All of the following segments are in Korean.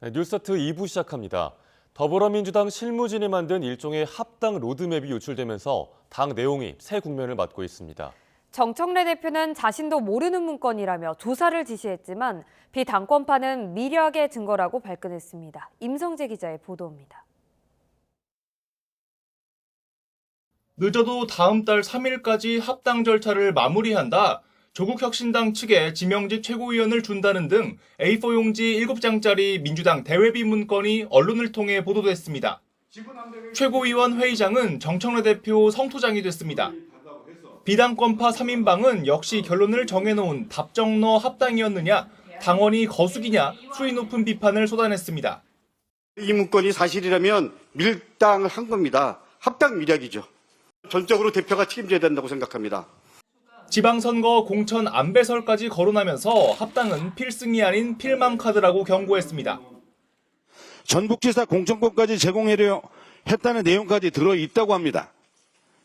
네, 뉴스타트 2부 시작합니다. 더불어민주당 실무진이 만든 일종의 합당 로드맵이 유출되면서 당 내용이 새 국면을 맞고 있습니다. 정청래 대표는 자신도 모르는 문건이라며 조사를 지시했지만 비당권파는 미력의 증거라고 발끈했습니다. 임성재 기자의 보도입니다. 늦어도 다음 달 3일까지 합당 절차를 마무리한다. 조국혁신당 측에 지명직 최고위원을 준다는 등 A4 용지 7장짜리 민주당 대외비 문건이 언론을 통해 보도됐습니다. 최고위원 회의장은 정청래 대표 성토장이 됐습니다. 비당권파 3인방은 역시 결론을 정해놓은 답정너 합당이었느냐, 당원이 거수기냐 수위 높은 비판을 쏟아냈습니다. 이 문건이 사실이라면 밀당을 한 겁니다. 합당 미략이죠. 전적으로 대표가 책임져야 된다고 생각합니다. 지방선거 공천 안배설까지 거론하면서 합당은 필승이 아닌 필망카드라고 경고했습니다. 전국지사 공천권까지 제공하려 했다는 내용까지 들어있다고 합니다.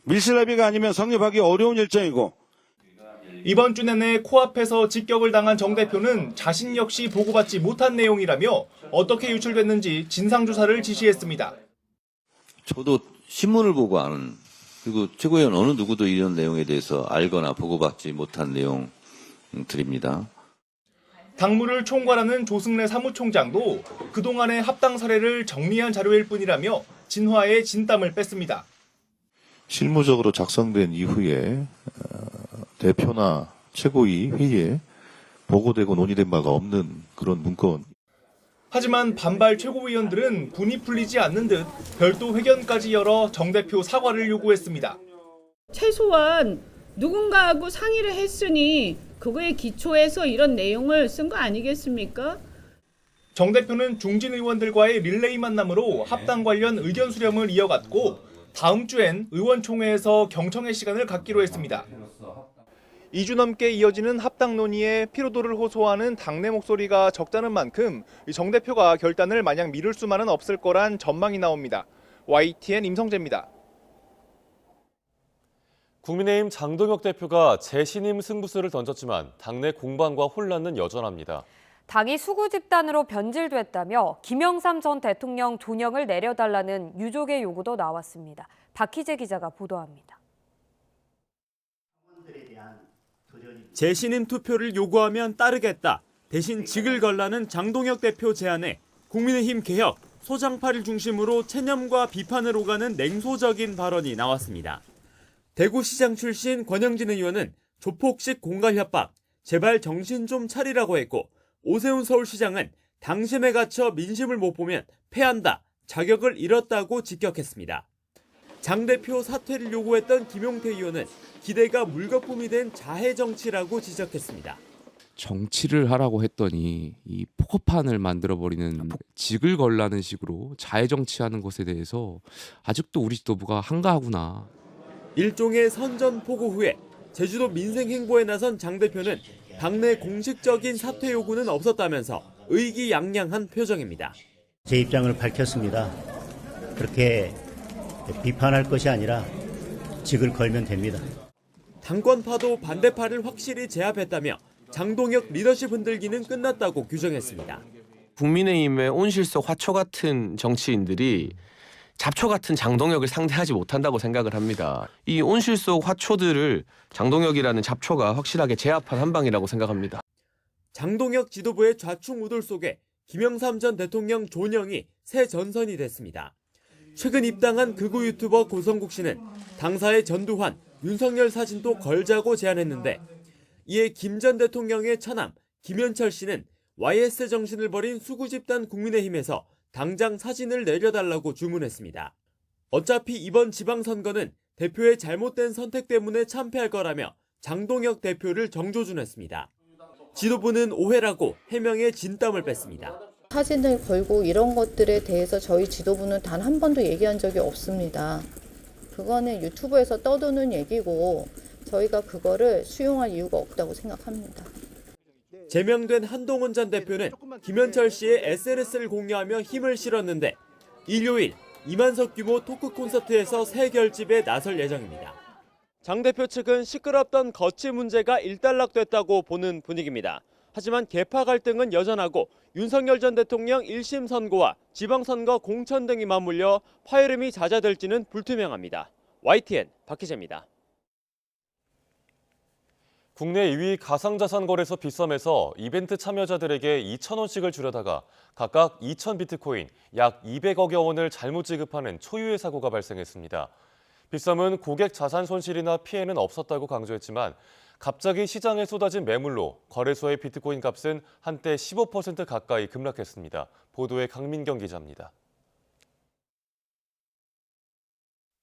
밀실합의가 아니면 성립하기 어려운 일정이고 이번 주 내내 코앞에서 직격을 당한 정 대표는 자신 역시 보고받지 못한 내용이라며 어떻게 유출됐는지 진상조사를 지시했습니다. 저도 신문을 보고 아는, 그리고 최고위원 어느 누구도 이런 내용에 대해서 알거나 보고받지 못한 내용들입니다. 당무를 총괄하는 조승래 사무총장도 그동안의 합당 사례를 정리한 자료일 뿐이라며 진화에 진땀을 뺐습니다. 실무적으로 작성된 이후에 대표나 최고위 회의에 보고되고 논의된 바가 없는 그런 문건. 하지만 반발 최고위원들은 분이 풀리지 않는 듯 별도 회견까지 열어 정 대표 사과를 요구했습니다. 최소한 누군가하고 상의를 했으니 그거에 기초해서 이런 내용을 쓴 거 아니겠습니까? 정 대표는 중진 의원들과의 릴레이 만남으로 합당 관련 의견 수렴을 이어갔고 다음 주엔 의원총회에서 경청의 시간을 갖기로 했습니다. 2주 넘게 이어지는 합당 논의에 피로도를 호소하는 당내 목소리가 적다는 만큼 정 대표가 결단을 마냥 미룰 수만은 없을 거란 전망이 나옵니다. YTN 임성재입니다. 국민의힘 장동혁 대표가 재신임 승부수를 던졌지만 당내 공방과 혼란은 여전합니다. 당이 수구 집단으로 변질됐다며 김영삼 전 대통령 존영을 내려달라는 유족의 요구도 나왔습니다. 박희재 기자가 보도합니다. 재신임 투표를 요구하면 따르겠다. 대신 직을 걸라는 장동혁 대표 제안에 국민의힘 개혁, 소장파를 중심으로 체념과 비판을 오가는 냉소적인 발언이 나왔습니다. 대구시장 출신 권영진 의원은 조폭식 공갈 협박, 제발 정신 좀 차리라고 했고 오세훈 서울시장은 당심에 갇혀 민심을 못 보면 패한다, 자격을 잃었다고 직격했습니다. 장 대표 사퇴를 요구했던 김용태 의원은 기대가 물거품이 된 자해 정치라고 지적했습니다. 정치를 하라고 했더니 이 포커판을 만들어버리는 직을 걸라는 식으로 자해 정치하는 것에 대해서 아직도 우리 지도부가 한가하구나. 일종의 선전포고 후에 제주도 민생행보에 나선 장 대표는 당내 공식적인 사퇴 요구는 없었다면서 의기양양한 표정입니다. 제 입장을 밝혔습니다. 그렇게 비판할 것이 아니라 직을 걸면 됩니다. 당권파도 반대파를 확실히 제압했다며 장동혁 리더십 흔들기는 끝났다고 규정했습니다. 국민의힘의 온실속 화초 같은 정치인들이 잡초 같은 장동혁을 상대하지 못한다고 생각을 합니다. 이 온실속 화초들을 장동혁이라는 잡초가 확실하게 제압한 한 방이라고 생각합니다. 장동혁 지도부의 좌충우돌 속에 김영삼 전 대통령 존영이 새 전선이 됐습니다. 최근 입당한 극우 유튜버 고성국 씨는 당사의 전두환, 윤석열 사진도 걸자고 제안했는데 이에 김 전 대통령의 처남 김현철 씨는 YS 정신을 버린 수구 집단 국민의힘에서 당장 사진을 내려달라고 주문했습니다. 어차피 이번 지방선거는 대표의 잘못된 선택 때문에 참패할 거라며 장동혁 대표를 정조준했습니다. 지도부는 오해라고 해명에 진땀을 뺐습니다. 사진을 걸고 이런 것들에 대해서 저희 지도부는 단 한 번도 얘기한 적이 없습니다. 그거는 유튜브에서 떠도는 얘기고 저희가 그거를 수용할 이유가 없다고 생각합니다. 제명된 한동훈 전 대표는 김현철 씨의 SNS를 공유하며 힘을 실었는데 일요일 이만석 규모 토크 콘서트에서 새 결집에 나설 예정입니다. 장 대표 측은 시끄럽던 거취 문제가 일단락됐다고 보는 분위기입니다. 하지만 계파 갈등은 여전하고 윤석열 전 대통령 1심 선고와 지방선거 공천 등이 맞물려 파열음이 잦아들지는 불투명합니다. YTN 박희재입니다. 국내 2위 가상자산거래소 빗썸에서 이벤트 참여자들에게 2,000원씩을 주려다가 각각 2,000비트코인, 약 200억여 원을 잘못 지급하는 초유의 사고가 발생했습니다. 빗썸은 고객 자산 손실이나 피해는 없었다고 강조했지만 갑자기 시장에 쏟아진 매물로 거래소의 비트코인 값은 한때 15% 가까이 급락했습니다. 보도에 강민경 기자입니다.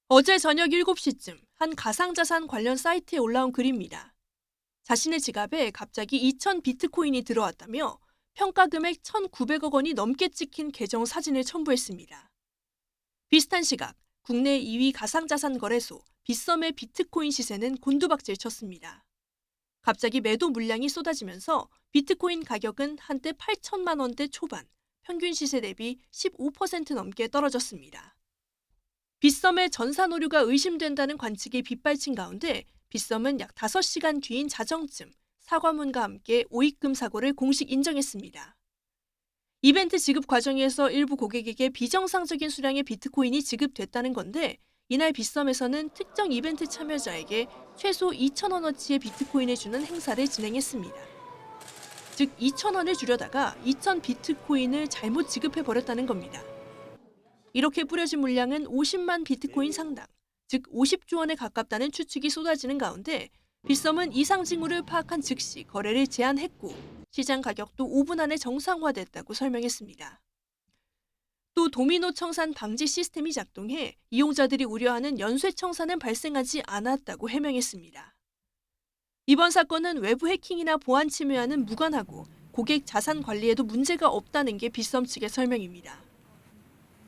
어제 저녁 7시쯤 한 가상자산 관련 사이트에 올라온 글입니다. 자신의 지갑에 갑자기 2,000비트코인이 들어왔다며 평가 금액 1,900억 원이 넘게 찍힌 계정 사진을 첨부했습니다. 비슷한 시각 국내 2위 가상자산 거래소 빗썸의 비트코인 시세는 곤두박질 쳤습니다. 갑자기 매도 물량이 쏟아지면서 비트코인 가격은 한때 8천만 원대 초반, 평균 시세 대비 15% 넘게 떨어졌습니다. 빗썸의 전산 오류가 의심된다는 관측이 빗발친 가운데 빗썸은 약 5시간 뒤인 자정쯤 사과문과 함께 오입금 사고를 공식 인정했습니다. 이벤트 지급 과정에서 일부 고객에게 비정상적인 수량의 비트코인이 지급됐다는 건데 이날 빗썸에서는 특정 이벤트 참여자에게 최소 2,000원어치의 비트코인을 주는 행사를 진행했습니다. 즉 2,000원을 주려다가 2,000비트코인을 잘못 지급해버렸다는 겁니다. 이렇게 뿌려진 물량은 50만 비트코인 상당, 즉 50조 원에 가깝다는 추측이 쏟아지는 가운데 빗썸은 이상 징후를 파악한 즉시 거래를 제한했고 시장 가격도 5분 안에 정상화됐다고 설명했습니다. 또 도미노 청산 방지 시스템이 작동해 이용자들이 우려하는 연쇄 청산은 발생하지 않았다고 해명했습니다. 이번 사건은 외부 해킹이나 보안 침해와는 무관하고 고객 자산 관리에도 문제가 없다는 게 빗썸 측의 설명입니다.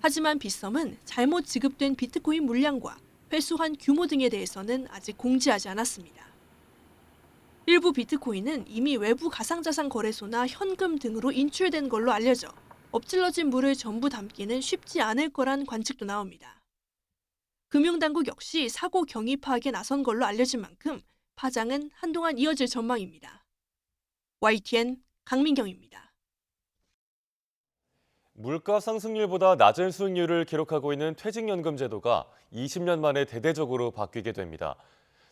하지만 빗썸은 잘못 지급된 비트코인 물량과 회수한 규모 등에 대해서는 아직 공지하지 않았습니다. 일부 비트코인은 이미 외부 가상자산 거래소나 현금 등으로 인출된 걸로 알려져 엎질러진 물을 전부 담기는 쉽지 않을 거란 관측도 나옵니다. 금융당국 역시 사고 경위 파악에 나선 걸로 알려진 만큼 파장은 한동안 이어질 전망입니다. YTN 강민경입니다. 물가 상승률보다 낮은 수익률을 기록하고 있는 퇴직연금 제도가 20년 만에 대대적으로 바뀌게 됩니다.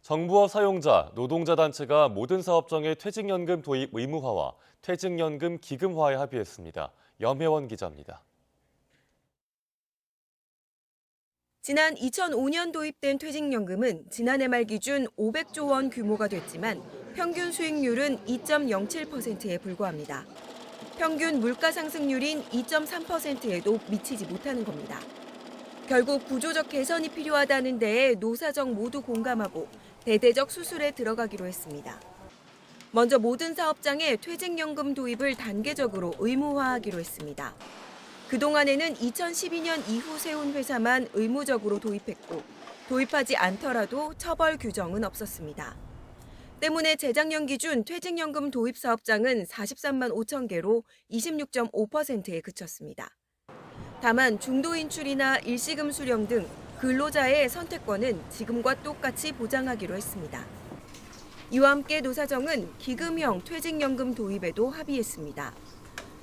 정부와 사용자, 노동자 단체가 모든 사업장의 퇴직연금 도입 의무화와 퇴직연금 기금화에 합의했습니다. 염혜원 기자입니다. 지난 2005년 도입된 퇴직연금은 지난해 말 기준 500조 원 규모가 됐지만 평균 수익률은 2.07%에 불과합니다. 평균 물가 상승률인 2.3%에도 미치지 못하는 겁니다. 결국 구조적 개선이 필요하다는 데에 노사정 모두 공감하고 대대적 수술에 들어가기로 했습니다. 먼저 모든 사업장에 퇴직연금 도입을 단계적으로 의무화하기로 했습니다. 그동안에는 2012년 이후 세운 회사만 의무적으로 도입했고 도입하지 않더라도 처벌 규정은 없었습니다. 때문에 재작년 기준 퇴직연금 도입 사업장은 43만 5천 개로 26.5%에 그쳤습니다. 다만 중도 인출이나 일시금 수령 등 근로자의 선택권은 지금과 똑같이 보장하기로 했습니다. 이와 함께 노사정은 기금형 퇴직연금 도입에도 합의했습니다.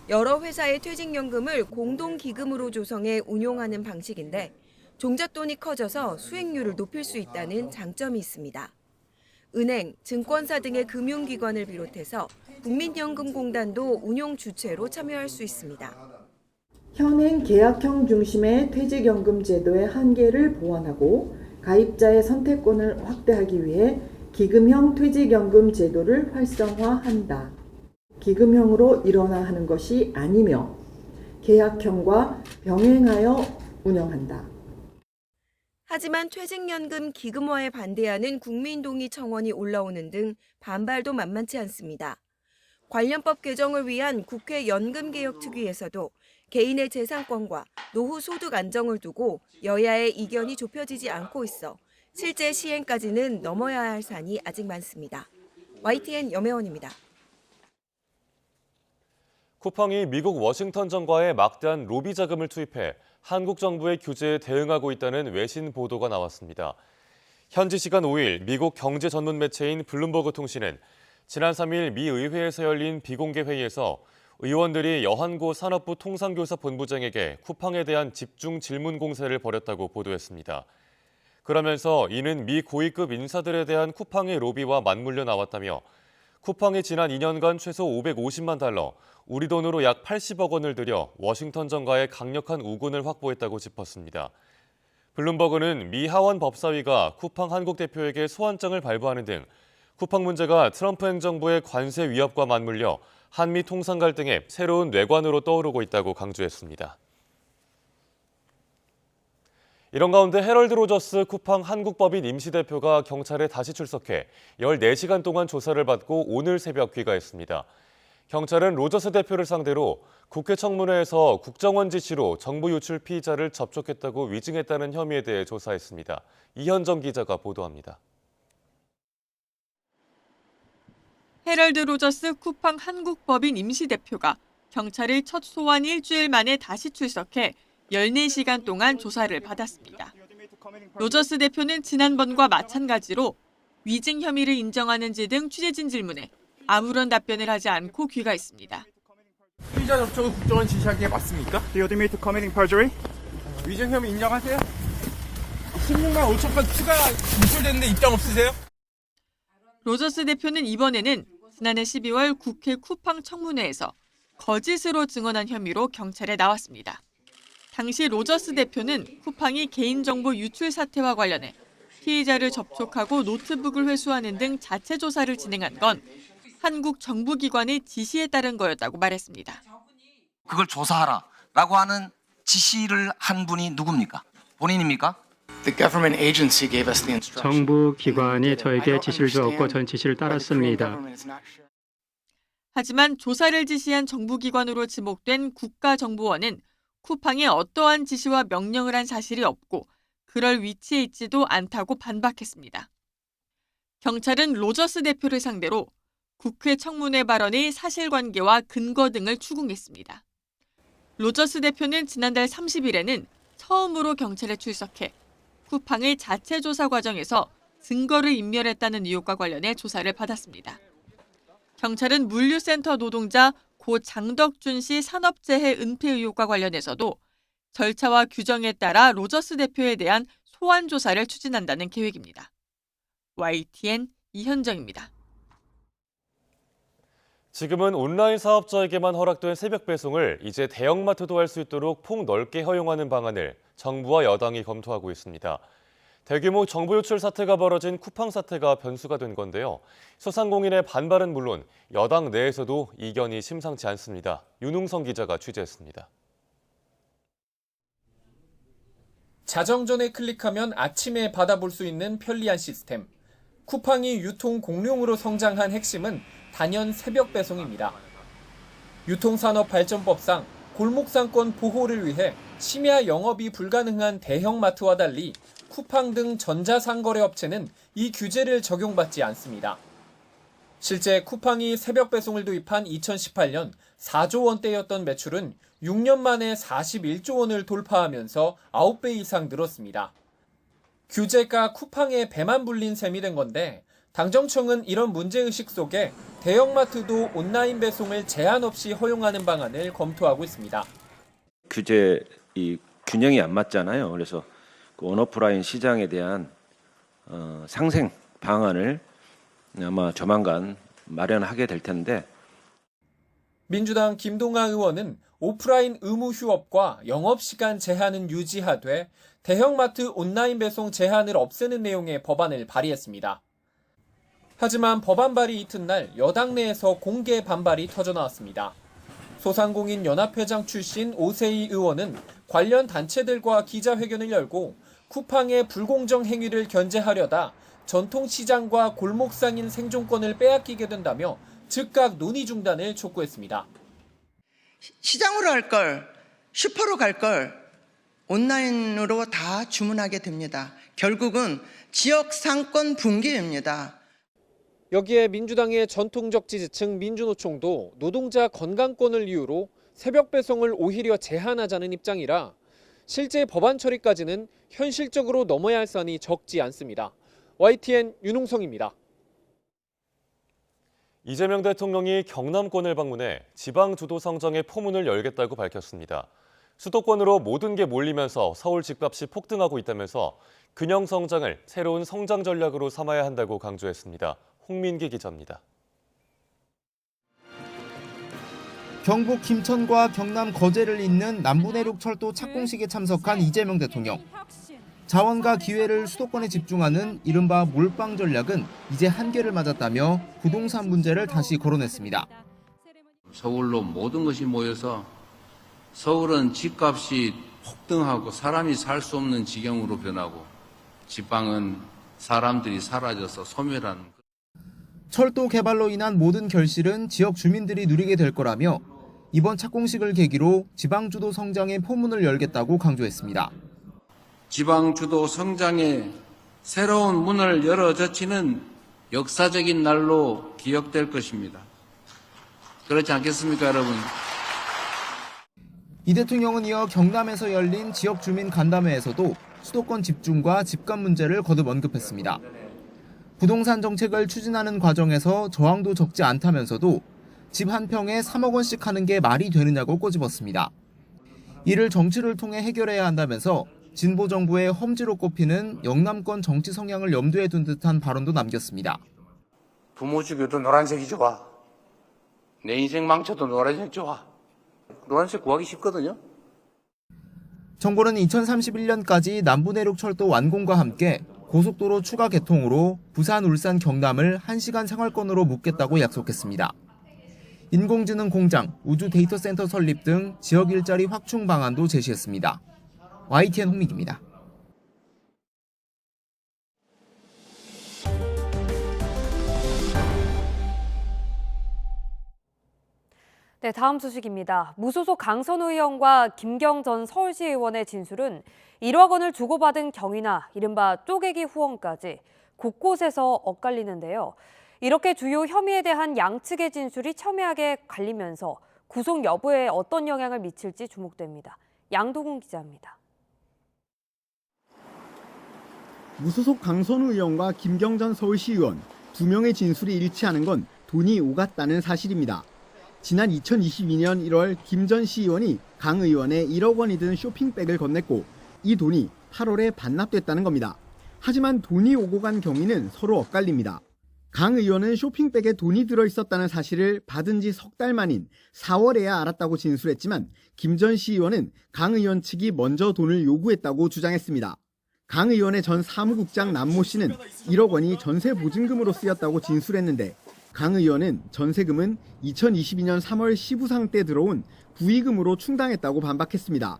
여러 회사의 퇴직연금을 공동기금으로 조성해 운용하는 방식인데 종잣돈이 커져서 수익률을 높일 수 있다는 장점이 있습니다. 은행, 증권사 등의 금융기관을 비롯해서 국민연금공단도 운용 주체로 참여할 수 있습니다. 현행 계약형 중심의 퇴직연금 제도의 한계를 보완하고 가입자의 선택권을 확대하기 위해 기금형 퇴직연금 제도를 활성화한다. 기금형으로 일원화 하는 것이 아니며 계약형과 병행하여 운영한다. 하지만 퇴직연금 기금화에 반대하는 국민동의 청원이 올라오는 등 반발도 만만치 않습니다. 관련법 개정을 위한 국회 연금개혁특위에서도 개인의 재산권과 노후 소득 안정을 두고 여야의 이견이 좁혀지지 않고 있어 실제 시행까지는 넘어야 할 산이 아직 많습니다. YTN 염혜원입니다. 쿠팡이 미국 워싱턴 정과에 막대한 로비 자금을 투입해 한국 정부의 규제에 대응하고 있다는 외신 보도가 나왔습니다. 현지 시간 5일 미국 경제 전문 매체인 블룸버그 통신은 지난 3일 미 의회에서 열린 비공개 회의에서 의원들이 여한고 산업부 통상교사 본부장에게 쿠팡에 대한 집중 질문 공세를 벌였다고 보도했습니다. 그러면서 이는 미 고위급 인사들에 대한 쿠팡의 로비와 맞물려 나왔다며 쿠팡이 지난 2년간 최소 550만 달러, 우리 돈으로 약 80억 원을 들여 워싱턴 정가에 강력한 우군을 확보했다고 짚었습니다. 블룸버그는 미 하원 법사위가 쿠팡 한국 대표에게 소환장을 발부하는 등 쿠팡 문제가 트럼프 행정부의 관세 위협과 맞물려 한미 통상 갈등의 새로운 뇌관으로 떠오르고 있다고 강조했습니다. 이런 가운데 헤럴드 로저스 쿠팡 한국법인 임시대표가 경찰에 다시 출석해 14시간 동안 조사를 받고 오늘 새벽 귀가했습니다. 경찰은 로저스 대표를 상대로 국회 청문회에서 국정원 지시로 정부 유출 피의자를 접촉했다고 위증했다는 혐의에 대해 조사했습니다. 이현정 기자가 보도합니다. 헤럴드 로저스 쿠팡 한국법인 임시대표가 경찰의 첫 소환 일주일 만에 다시 출석해 14시간 동안 조사를 받았습니다. 로저스 대표는 지난번과 마찬가지로 위증 혐의를 인정하는지 등 취재진 질문에 아무런 답변을 하지 않고 귀가했습니다. 피의자 접촉을 국정원 지시한 게 맞습니까? Do you admit to committing perjury? 위증 혐의 인정하세요? 16만 5천 건 추가 유출됐는데 입장 없으세요? 로저스 대표는 이번에는 지난해 12월 국회 쿠팡 청문회에서 거짓으로 증언한 혐의로 경찰에 나왔습니다. 당시 로저스 대표는 쿠팡이 개인정보 유출 사태와 관련해 피의자를 접촉하고 노트북을 회수하는 등 자체 조사를 진행한 건 한국 정부기관의 지시에 따른 거였다고 말했습니다. 그걸 조사하라라고 하는 지시를 한 분이 누굽니까? 본인입니까? 정부 기관이 저에게 지시를 주었고 전 지시를 따랐습니다. 하지만 조사를 지시한 정부기관으로 지목된 국가정보원은 쿠팡에 어떠한 지시와 명령을 한 사실이 없고 그럴 위치에 있지도 않다고 반박했습니다. 경찰은 로저스 대표를 상대로 국회 청문회 발언의 사실관계와 근거 등을 추궁했습니다. 로저스 대표는 지난달 30일에는 처음으로 경찰에 출석해 쿠팡의 자체 조사 과정에서 증거를 인멸했다는 의혹과 관련해 조사를 받았습니다. 경찰은 물류센터 노동자 고 장덕준 씨 산업재해 은폐 의혹과 관련해서도 절차와 규정에 따라 로저스 대표에 대한 소환 조사를 추진한다는 계획입니다. YTN 이현정입니다. 지금은 온라인 사업자에게만 허락된 새벽 배송을 이제 대형마트도 할 수 있도록 폭넓게 허용하는 방안을 정부와 여당이 검토하고 있습니다. 대규모 정부 유출 사태가 벌어진 쿠팡 사태가 변수가 된 건데요. 소상공인의 반발은 물론 여당 내에서도 이견이 심상치 않습니다. 윤웅성 기자가 취재했습니다. 자정전에 클릭하면 아침에 받아볼 수 있는 편리한 시스템. 쿠팡이 유통 공룡으로 성장한 핵심은 단연 새벽 배송입니다. 유통산업발전법상 골목상권 보호를 위해 심야 영업이 불가능한 대형마트와 달리 쿠팡 등 전자상거래 업체는 이 규제를 적용받지 않습니다. 실제 쿠팡이 새벽 배송을 도입한 2018년 4조 원대였던 매출은 6년 만에 41조 원을 돌파하면서 9배 이상 늘었습니다. 규제가 쿠팡의 배만 불린 셈이 된 건데 당정청은 이런 문제의식 속에 대형마트도 온라인 배송을 제한 없이 허용하는 방안을 검토하고 있습니다. 규제 균형이 안 맞잖아요. 그래서 그 온오프라인 시장에 대한 상생 방안을 아마 조만간 마련하게 될 텐데. 민주당 김동아 의원은 오프라인 의무 휴업과 영업시간 제한은 유지하되 대형마트 온라인 배송 제한을 없애는 내용의 법안을 발의했습니다. 하지만 법안 발의 이튿날 여당 내에서 공개 반발이 터져나왔습니다. 소상공인 연합회장 출신 오세희 의원은 관련 단체들과 기자회견을 열고 쿠팡의 불공정 행위를 견제하려다 전통시장과 골목상인 생존권을 빼앗기게 된다며 즉각 논의 중단을 촉구했습니다. 시장으로 갈 걸, 슈퍼로 갈 걸 온라인으로 다 주문하게 됩니다. 결국은 지역 상권 붕괴입니다. 여기에 민주당의 전통적 지지층 민주노총도 노동자 건강권을 이유로 새벽 배송을 오히려 제한하자는 입장이라 실제 법안 처리까지는 현실적으로 넘어야 할 선이 적지 않습니다. YTN 윤웅성입니다. 이재명 대통령이 경남권을 방문해 지방주도 성장의 포문을 열겠다고 밝혔습니다. 수도권으로 모든 게 몰리면서 서울 집값이 폭등하고 있다면서 균형 성장을 새로운 성장 전략으로 삼아야 한다고 강조했습니다. 홍민기 기자입니다. 경북 김천과 경남 거제를 잇는 남부내륙 철도 착공식에 참석한 이재명 대통령. 자원과 기회를 수도권에 집중하는 이른바 몰빵 전략은 이제 한계를 맞았다며 부동산 문제를 다시 거론했습니다. 서울로 모든 것이 모여서 서울은 집값이 폭등하고 사람이 살 수 없는 지경으로 변하고 지방은 사람들이 사라져서 소멸하는. 철도 개발로 인한 모든 결실은 지역 주민들이 누리게 될 거라며 이번 착공식을 계기로 지방주도 성장의 포문을 열겠다고 강조했습니다. 지방주도 성장의 새로운 문을 열어젖히는 역사적인 날로 기억될 것입니다. 그렇지 않겠습니까, 여러분? 이 대통령은 이어 경남에서 열린 지역 주민 간담회에서도 수도권 집중과 집값 문제를 거듭 언급했습니다. 부동산 정책을 추진하는 과정에서 저항도 적지 않다면서도 집 한 평에 3억 원씩 하는 게 말이 되느냐고 꼬집었습니다. 이를 정치를 통해 해결해야 한다면서 진보 정부의 험지로 꼽히는 영남권 정치 성향을 염두에 둔 듯한 발언도 남겼습니다. 부모 죽여도 노란색이 좋아. 내 인생 망쳐도 노란색 좋아. 노란색 구하기 쉽거든요. 정부는 2031년까지 남부내륙 철도 완공과 함께 고속도로 추가 개통으로 부산, 울산, 경남을 1시간 생활권으로 묶겠다고 약속했습니다. 인공지능 공장, 우주 데이터 센터 설립 등 지역 일자리 확충 방안도 제시했습니다. YTN 홍민기입니다. 네, 다음 소식입니다. 무소속 강선우 의원과 김경 전 서울시 의원의 진술은 1억 원을 주고받은 경위나 이른바 쪼개기 후원까지 곳곳에서 엇갈리는데요. 이렇게 주요 혐의에 대한 양측의 진술이 첨예하게 갈리면서 구속 여부에 어떤 영향을 미칠지 주목됩니다. 양동훈 기자입니다. 무소속 강선우 의원과 김경 전 서울시 의원 2명의 진술이 일치하는 건 돈이 오갔다는 사실입니다. 지난 2022년 1월 김 전 시의원이 강 의원에 1억 원이 든 쇼핑백을 건넸고 이 돈이 8월에 반납됐다는 겁니다. 하지만 돈이 오고 간 경위는 서로 엇갈립니다. 강 의원은 쇼핑백에 돈이 들어있었다는 사실을 받은 지 석 달 만인 4월에야 알았다고 진술했지만 김 전 시의원은 강 의원 측이 먼저 돈을 요구했다고 주장했습니다. 강 의원의 전 사무국장 남모 씨는 1억 원이 전세 보증금으로 쓰였다고 진술했는데 강 의원은 전세금은 2022년 3월 시부상 때 들어온 부의금으로 충당했다고 반박했습니다.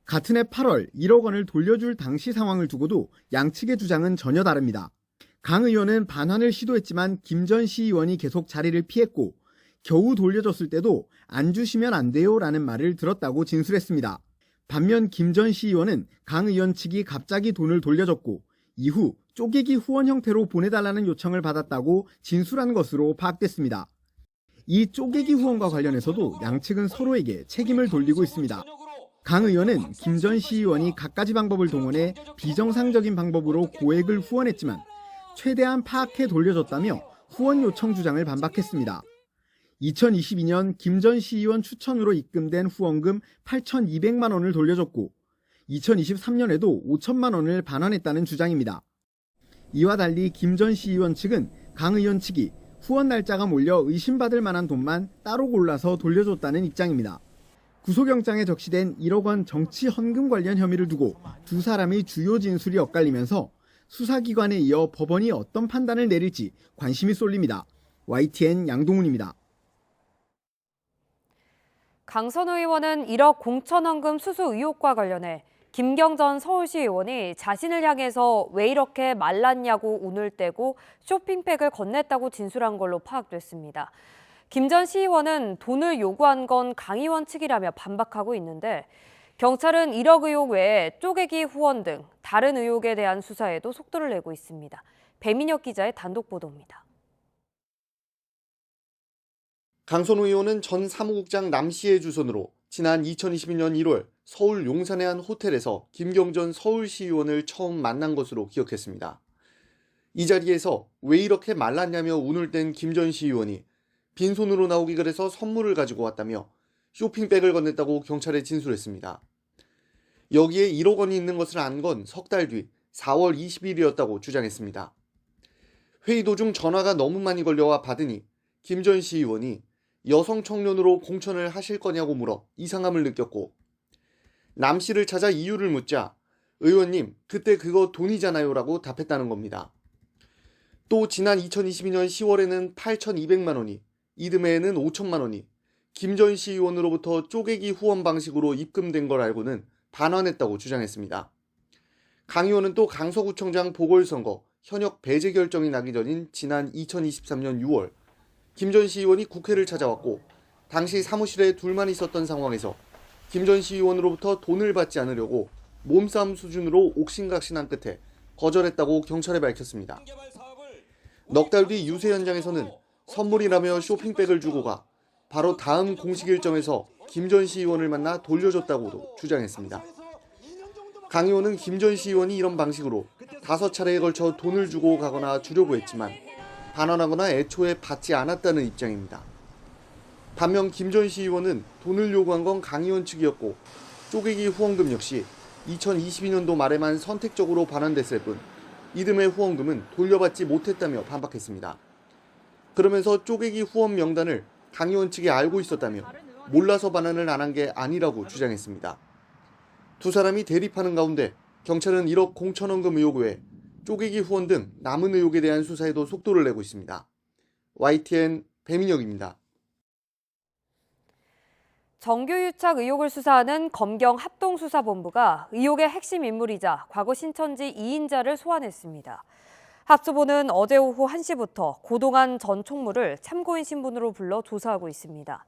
같은 해 8월 1억 원을 돌려줄 당시 상황을 두고도 양측의 주장은 전혀 다릅니다. 강 의원은 반환을 시도했지만 김 전 시의원이 계속 자리를 피했고 겨우 돌려줬을 때도 안 주시면 안 돼요 라는 말을 들었다고 진술했습니다. 반면 김 전 시의원은 강 의원 측이 갑자기 돈을 돌려줬고 이후 쪼개기 후원 형태로 보내달라는 요청을 받았다고 진술한 것으로 파악됐습니다. 이 쪼개기 후원과 관련해서도 양측은 서로에게 책임을 돌리고 있습니다. 강 의원은 김 전 시의원이 갖가지 방법을 동원해 비정상적인 방법으로 고액을 후원했지만 최대한 파악해 돌려줬다며 후원 요청 주장을 반박했습니다. 2022년 김 전 시의원 추천으로 입금된 후원금 8,200만 원을 돌려줬고 2023년에도 5천만 원을 반환했다는 주장입니다. 이와 달리 김 전 시의원 측은 강 의원 측이 후원 날짜가 몰려 의심받을 만한 돈만 따로 골라서 돌려줬다는 입장입니다. 구속영장에 적시된 1억 원 정치 헌금 관련 혐의를 두고 두 사람의 주요 진술이 엇갈리면서 수사기관에 이어 법원이 어떤 판단을 내릴지 관심이 쏠립니다. YTN 양동훈입니다. 강선우 의원은 1억 공천 헌금 수수 의혹과 관련해 김경 전 서울시 의원이 자신을 향해서 왜 이렇게 말랐냐고 운을 떼고 쇼핑백을 건넸다고 진술한 걸로 파악됐습니다. 김 전 시의원은 돈을 요구한 건 강 의원 측이라며 반박하고 있는데 경찰은 1억 의혹 외에 쪼개기 후원 등 다른 의혹에 대한 수사에도 속도를 내고 있습니다. 배민혁 기자의 단독 보도입니다. 강선우 의원은 전 사무국장 남 씨의 주선으로 지난 2022년 1월 서울 용산의 한 호텔에서 김경 전 서울시의원을 처음 만난 것으로 기억했습니다. 이 자리에서 왜 이렇게 말랐냐며 운을 뗀 김 전 시의원이 빈손으로 나오기 그래서 선물을 가지고 왔다며 쇼핑백을 건넸다고 경찰에 진술했습니다. 여기에 1억 원이 있는 것을 안 건 석 달 뒤 4월 20일이었다고 주장했습니다. 회의 도중 전화가 너무 많이 걸려와 받으니 김 전 시의원이 여성 청년으로 공천을 하실 거냐고 물어 이상함을 느꼈고 남 씨를 찾아 이유를 묻자 의원님 그때 그거 돈이잖아요 라고 답했다는 겁니다. 또 지난 2022년 10월에는 8,200만 원이 이듬해에는 5천만 원이 김 전 시의원으로부터 쪼개기 후원 방식으로 입금된 걸 알고는 반환했다고 주장했습니다. 강 의원은 또 강서구청장 보궐선거 현역 배제 결정이 나기 전인 지난 2023년 6월 김 전 시의원이 국회를 찾아왔고 당시 사무실에 둘만 있었던 상황에서 김 전 시의원으로부터 돈을 받지 않으려고 몸싸움 수준으로 옥신각신한 끝에 거절했다고 경찰에 밝혔습니다. 넉 달 뒤 유세 현장에서는 선물이라며 쇼핑백을 주고 가 바로 다음 공식 일정에서 김 전 시의원을 만나 돌려줬다고도 주장했습니다. 강 의원은 김 전 시의원이 이런 방식으로 5차례에 걸쳐 돈을 주고 가거나 주려고 했지만 반환하거나 애초에 받지 않았다는 입장입니다. 반면 김 전 시의원은 돈을 요구한 건 강 의원 측이었고 쪼개기 후원금 역시 2022년도 말에만 선택적으로 반환됐을 뿐 이듬해 후원금은 돌려받지 못했다며 반박했습니다. 그러면서 쪼개기 후원 명단을 강 의원 측이 알고 있었다며 몰라서 반환을 안 한 게 아니라고 주장했습니다. 두 사람이 대립하는 가운데 경찰은 1억 공천원금 의혹 외에 쪼개기 후원 등 남은 의혹에 대한 수사에도 속도를 내고 있습니다. YTN 배민혁입니다. 정규유착 의혹을 수사하는 검경 합동수사본부가 의혹의 핵심 인물이자 과거 신천지 2인자를 소환했습니다. 합수본은 어제 오후 1시부터 고동환 전 총무를 참고인 신분으로 불러 조사하고 있습니다.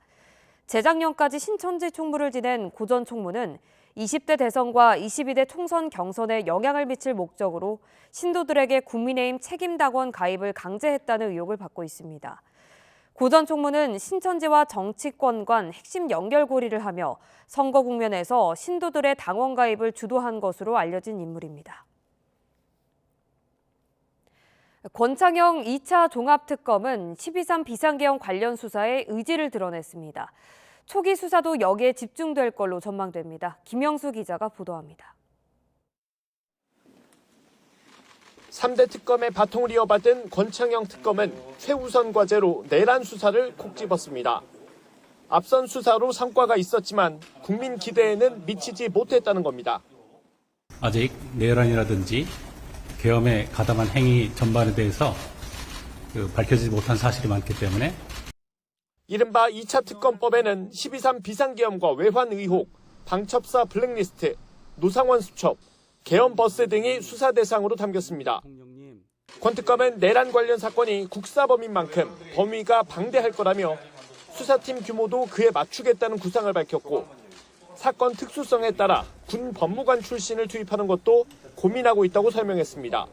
재작년까지 신천지 총무를 지낸 고 전 총무는 20대 대선과 22대 총선 경선에 영향을 미칠 목적으로 신도들에게 국민의힘 책임당원 가입을 강제했다는 의혹을 받고 있습니다. 고 전 총무는 신천지와 정치권 간 핵심 연결고리를 하며 선거 국면에서 신도들의 당원 가입을 주도한 것으로 알려진 인물입니다. 권창영 2차 종합특검은 12.3 비상계엄 관련 수사에 의지를 드러냈습니다. 초기 수사도 여기에 집중될 걸로 전망됩니다. 김영수 기자가 보도합니다. 3대 특검의 바통을 이어받은 권창영 특검은 최우선 과제로 내란 수사를 콕 집었습니다. 앞선 수사로 성과가 있었지만 국민 기대에는 미치지 못했다는 겁니다. 아직 내란이라든지 계엄에 가담한 행위 전반에 대해서 밝혀지지 못한 사실이 많기 때문에 이른바 2차 특검법에는 12.3 비상계엄과 외환 의혹, 방첩사 블랙리스트, 노상원 수첩, 계엄 버스 등이 수사 대상으로 담겼습니다. 권 특검은 내란 관련 사건이 국사범인 만큼 범위가 방대할 거라며 수사팀 규모도 그에 맞추겠다는 구상을 밝혔고 사건 특수성에 따라 군 법무관 출신을 투입하는 것도 고민하고 있다고 설명했습니다.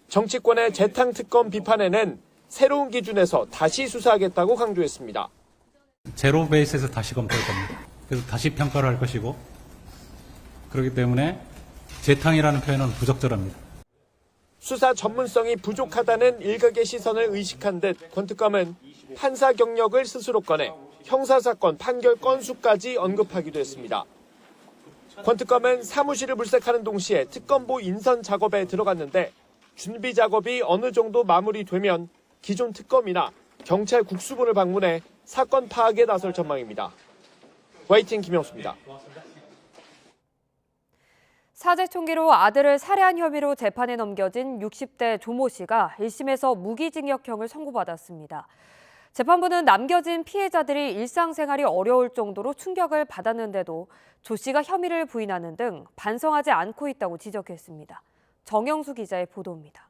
정치권의 재탕 특검 비판에는 새로운 기준에서 다시 수사하겠다고 강조했습니다. 제로 베이스에서 다시 검토할 겁니다. 그래서 다시 평가를 할 것이고 그렇기 때문에 재탕이라는 표현은 부적절합니다. 수사 전문성이 부족하다는 일각의 시선을 의식한 듯 권 특검은 판사 경력을 스스로 꺼내 형사사건 판결 건수까지 언급하기도 했습니다. 권 특검은 사무실을 물색하는 동시에 특검보 인선 작업에 들어갔는데 준비 작업이 어느 정도 마무리되면 기존 특검이나 경찰 국수본을 방문해 사건 파악에 나설 전망입니다. YTN 김영수입니다. 사제 총기로 아들을 살해한 혐의로 재판에 넘겨진 60대 조모 씨가 1심에서 무기징역형을 선고받았습니다. 재판부는 남겨진 피해자들이 일상생활이 어려울 정도로 충격을 받았는데도 조 씨가 혐의를 부인하는 등 반성하지 않고 있다고 지적했습니다. 정영수 기자의 보도입니다.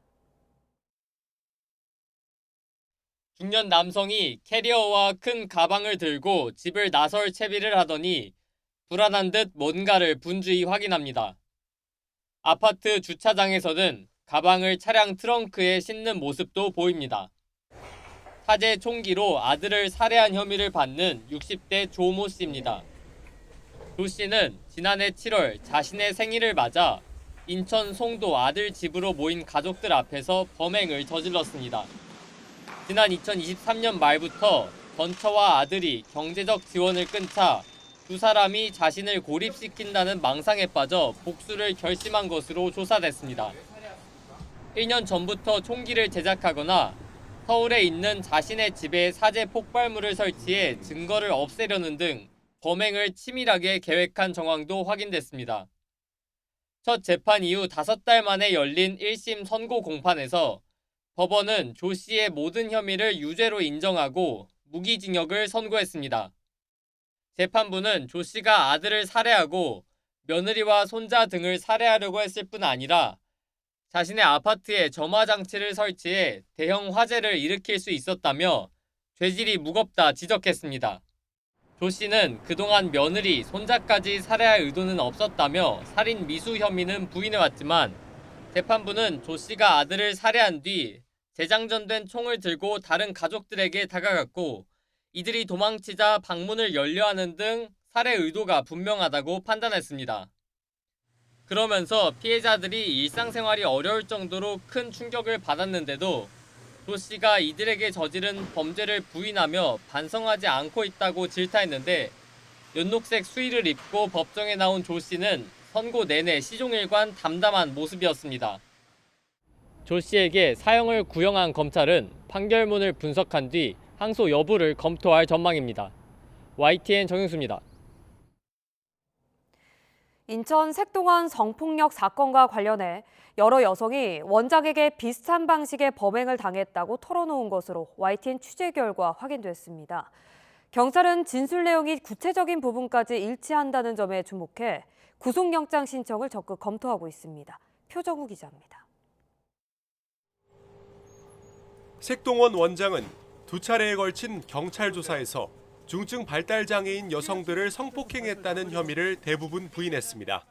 중년 남성이 캐리어와 큰 가방을 들고 집을 나설 채비를 하더니 불안한 듯 뭔가를 분주히 확인합니다. 아파트 주차장에서는 가방을 차량 트렁크에 싣는 모습도 보입니다. 사제 총기로 아들을 살해한 혐의를 받는 60대 조모 씨입니다. 조 씨는 지난해 7월 자신의 생일을 맞아 인천 송도 아들 집으로 모인 가족들 앞에서 범행을 저질렀습니다. 지난 2023년 말부터 전처와 아들이 경제적 지원을 끊 차 두 사람이 자신을 고립시킨다는 망상에 빠져 복수를 결심한 것으로 조사됐습니다. 1년 전부터 총기를 제작하거나 서울에 있는 자신의 집에 사제 폭발물을 설치해 증거를 없애려는 등 범행을 치밀하게 계획한 정황도 확인됐습니다. 첫 재판 이후 5달 만에 열린 1심 선고 공판에서 법원은 조 씨의 모든 혐의를 유죄로 인정하고 무기징역을 선고했습니다. 재판부는 조 씨가 아들을 살해하고 며느리와 손자 등을 살해하려고 했을 뿐 아니라 자신의 아파트에 점화장치를 설치해 대형 화재를 일으킬 수 있었다며 죄질이 무겁다 지적했습니다. 조 씨는 그동안 며느리, 손자까지 살해할 의도는 없었다며 살인 미수 혐의는 부인해왔지만 재판부는 조 씨가 아들을 살해한 뒤 재장전된 총을 들고 다른 가족들에게 다가갔고 이들이 도망치자 방문을 열려하는 등 살해 의도가 분명하다고 판단했습니다. 그러면서 피해자들이 일상생활이 어려울 정도로 큰 충격을 받았는데도 조 씨가 이들에게 저지른 범죄를 부인하며 반성하지 않고 있다고 질타했는데 연녹색 수의를 입고 법정에 나온 조 씨는 선고 내내 시종일관 담담한 모습이었습니다. 조 씨에게 사형을 구형한 검찰은 판결문을 분석한 뒤 항소 여부를 검토할 전망입니다. YTN 정윤수입니다. 인천 색동원 성폭력 사건과 관련해 여러 여성이 원장에게 비슷한 방식의 범행을 당했다고 털어놓은 것으로 YTN 취재 결과 확인됐습니다. 경찰은 진술 내용이 구체적인 부분까지 일치한다는 점에 주목해 구속영장 신청을 적극 검토하고 있습니다. 표정우 기자입니다. 색동원 원장은 2차례에 걸친 경찰 조사에서 중증 발달장애인 여성들을 성폭행했다는 혐의를 대부분 부인했습니다.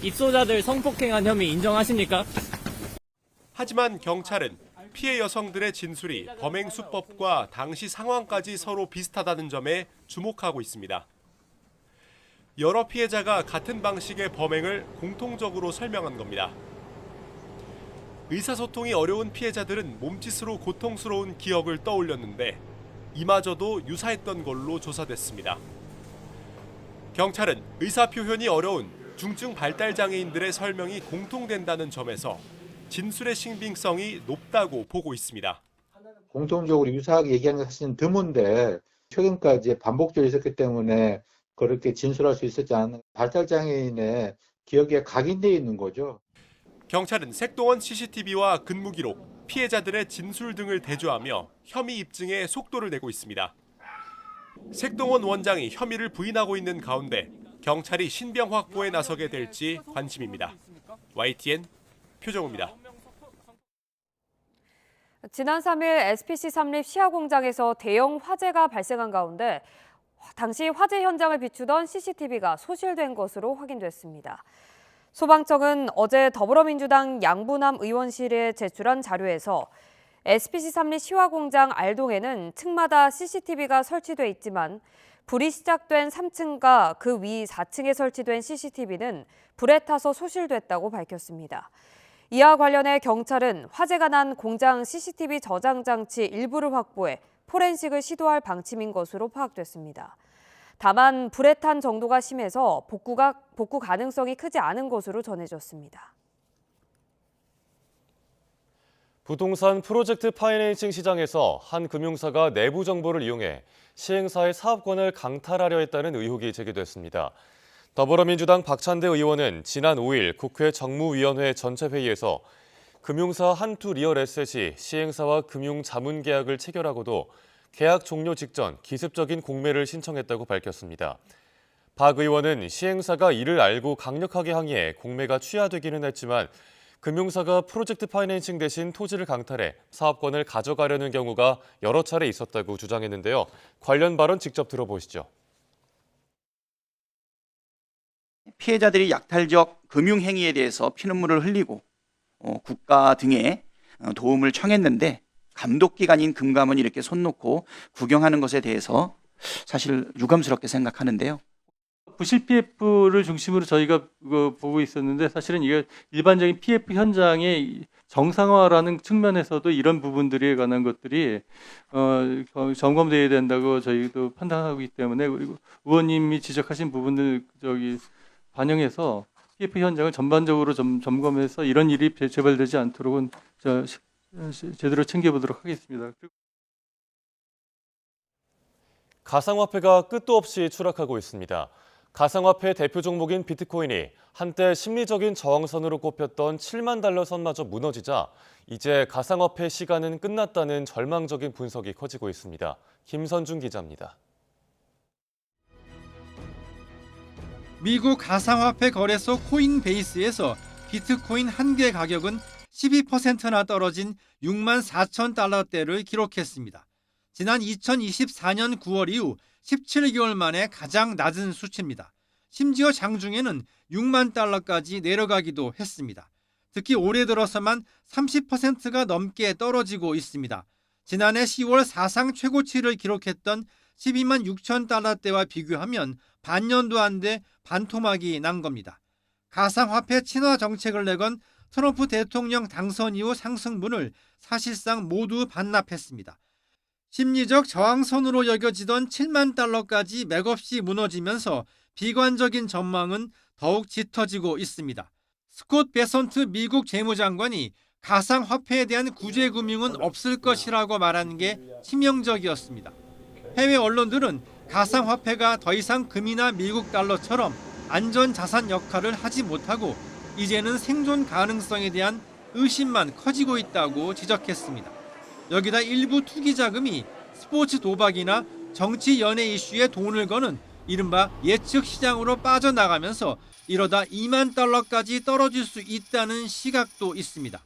입소자들 성폭행한 혐의 인정하십니까? 하지만 경찰은 피해 여성들의 진술이 범행 수법과 당시 상황까지 서로 비슷하다는 점에 주목하고 있습니다. 여러 피해자가 같은 방식의 범행을 공통적으로 설명한 겁니다. 의사소통이 어려운 피해자들은 몸짓으로 고통스러운 기억을 떠올렸는데 이마저도 유사했던 걸로 조사됐습니다. 경찰은 의사표현이 어려운 중증 발달장애인들의 설명이 공통된다는 점에서 진술의 신빙성이 높다고 보고 있습니다. 공통적으로 유사하게 얘기하는 게 사실은 드문데 최근까지 반복적으로 있었기 때문에 그렇게 진술할 수 있었지 않은 발달장애인의 기억에 각인되어 있는 거죠. 경찰은 색동원 CCTV와 근무 기록, 피해자들의 진술 등을 대조하며 혐의 입증에 속도를 내고 있습니다. 색동원 원장이 혐의를 부인하고 있는 가운데 경찰이 신병 확보에 나서게 될지 관심입니다. YTN 표정우입니다. 지난 3일 SPC 삼립 시아공장에서 대형 화재가 발생한 가운데 당시 화재 현장을 비추던 CCTV가 소실된 것으로 확인됐습니다. 소방청은 어제 더불어민주당 양부남 의원실에 제출한 자료에서 SPC 삼립 시화공장 R동에는 층마다 CCTV가 설치돼 있지만 불이 시작된 3층과 그 위 4층에 설치된 CCTV는 불에 타서 소실됐다고 밝혔습니다. 이와 관련해 경찰은 화재가 난 공장 CCTV 저장 장치 일부를 확보해 포렌식을 시도할 방침인 것으로 파악됐습니다. 다만 불에 탄 정도가 심해서 복구 가능성이 크지 않은 것으로 전해졌습니다. 부동산 프로젝트 파이낸싱 시장에서 한 금융사가 내부 정보를 이용해 시행사의 사업권을 강탈하려 했다는 의혹이 제기됐습니다. 더불어민주당 박찬대 의원은 지난 5일 국회 정무위원회 전체 회의에서 금융사 한투리얼에셋이 시행사와 금융 자문 계약을 체결하고도 계약 종료 직전 기습적인 공매를 신청했다고 밝혔습니다. 박 의원은 시행사가 이를 알고 강력하게 항의해 공매가 취하되기는 했지만 금융사가 프로젝트 파이낸싱 대신 토지를 강탈해 사업권을 가져가려는 경우가 여러 차례 있었다고 주장했는데요. 관련 발언 직접 들어보시죠. 피해자들이 약탈적 금융행위에 대해서 피눈물을 흘리고 국가 등에 도움을 청했는데 감독기관인 금감원이 이렇게 손 놓고 구경하는 것에 대해서 사실 유감스럽게 생각하는데요. 부실 PF를 중심으로 저희가 보고 있었는데 사실은 이게 일반적인 PF 현장의 정상화라는 측면에서도 이런 부분들에 관한 것들이 점검되어야 된다고 저희도 판단하고 있기 때문에 그리고 의원님이 지적하신 부분들 반영해서 PF 현장을 전반적으로 점검해서 이런 일이 재발되지 않도록은 제대로 챙겨보도록 하겠습니다. 가상화폐가 끝도 없이 추락하고 있습니다. 가상화폐 대표 종목인 비트코인이 한때 심리적인 저항선으로 꼽혔던 7만 달러 선마저 무너지자 이제 가상화폐 시간은 끝났다는 절망적인 분석이 커지고 있습니다. 김선중 기자입니다. 미국 가상화폐 거래소 코인베이스에서 비트코인 한 개 가격은 12%나 떨어진 6만 4천 달러대를 기록했습니다. 지난 2024년 9월 이후 17개월 만에 가장 낮은 수치입니다. 심지어 장중에는 6만 달러까지 내려가기도 했습니다. 특히 올해 들어서만 30%가 넘게 떨어지고 있습니다. 지난해 10월 사상 최고치를 기록했던 12만 6천 달러대와 비교하면 반년도 안 돼 반토막이 난 겁니다. 가상화폐 친화 정책을 내건 트럼프 대통령 당선 이후 상승분을 사실상 모두 반납했습니다. 심리적 저항선으로 여겨지던 7만 달러까지 맥없이 무너지면서 비관적인 전망은 더욱 짙어지고 있습니다. 스콧 베선트 미국 재무장관이 가상화폐에 대한 구제금융은 없을 것이라고 말한 게 치명적이었습니다. 해외 언론들은 가상화폐가 더 이상 금이나 미국 달러처럼 안전자산 역할을 하지 못하고 이제는 생존 가능성에 대한 의심만 커지고 있다고 지적했습니다. 여기다 일부 투기 자금이 스포츠 도박이나 정치 연예 이슈에 돈을 거는 이른바 예측 시장으로 빠져나가면서 이러다 2만 달러까지 떨어질 수 있다는 시각도 있습니다.